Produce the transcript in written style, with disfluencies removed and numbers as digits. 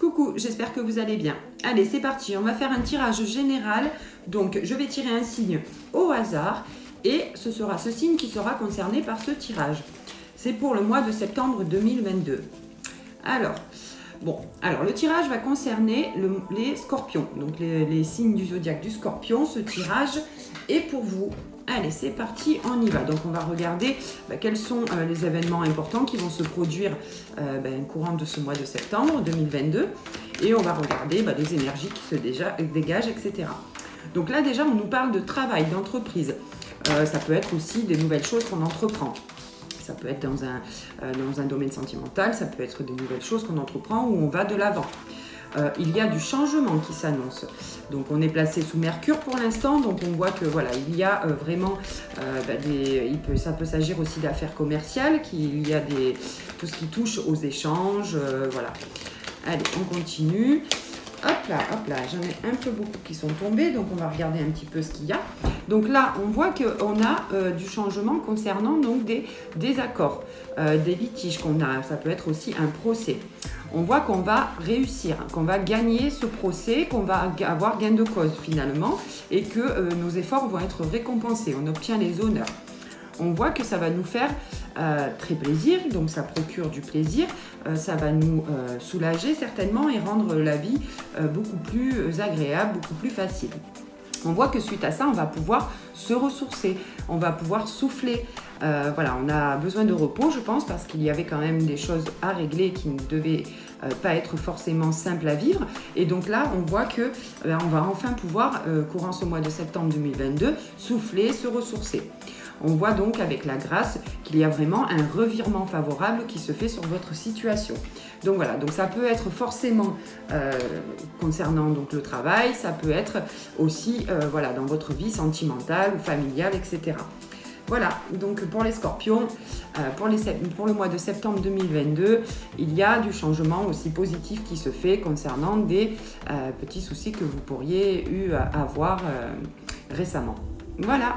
Coucou, j'espère que vous allez bien. Allez, c'est parti, on va faire un tirage général. Donc, je vais tirer un signe au hasard et ce sera ce signe qui sera concerné par ce tirage. C'est pour le mois de septembre 2022. Alors, le tirage va concerner les scorpions, donc les signes du zodiaque du scorpion. Ce tirage est pour vous. Allez, c'est parti, on y va. Donc, on va regarder quels sont les événements importants qui vont se produire courant de ce mois de septembre 2022. Et on va regarder les énergies qui se dégagent, etc. Donc là, déjà, on nous parle de travail, d'entreprise. Ça peut être aussi des nouvelles choses qu'on entreprend. Ça peut être dans un domaine sentimental, ça peut être des nouvelles choses qu'on entreprend ou on va de l'avant. Il y a du changement qui s'annonce. Donc on est placé sous Mercure pour l'instant, donc on voit que voilà, il y a vraiment ça peut s'agir aussi d'affaires commerciales, il y a tout ce qui touche aux échanges, voilà. Allez, on continue. Hop là, j'en ai un peu beaucoup qui sont tombés, donc on va regarder un petit peu ce qu'il y a. Donc là, on voit qu'on a du changement concernant donc des désaccords, des litiges qu'on a. Ça peut être aussi un procès. On voit qu'on va réussir, qu'on va gagner ce procès, qu'on va avoir gain de cause finalement et que nos efforts vont être récompensés. On obtient les honneurs. On voit que ça va nous faire très plaisir, donc ça procure du plaisir, ça va nous soulager certainement et rendre la vie beaucoup plus agréable, beaucoup plus facile. On voit que suite à ça, on va pouvoir se ressourcer, on va pouvoir souffler. Voilà, on a besoin de repos, je pense, parce qu'il y avait quand même des choses à régler qui ne devaient pas être forcément simples à vivre. Et donc là, on voit que on va enfin pouvoir, courant ce mois de septembre 2022, souffler, se ressourcer. On voit donc avec la grâce qu'il y a vraiment un revirement favorable qui se fait sur votre situation. Donc voilà, donc ça peut être forcément concernant donc le travail, ça peut être aussi dans votre vie sentimentale ou familiale, etc. Voilà, donc pour les scorpions, pour le mois de septembre 2022, il y a du changement aussi positif qui se fait concernant des petits soucis que vous pourriez avoir récemment. Voilà.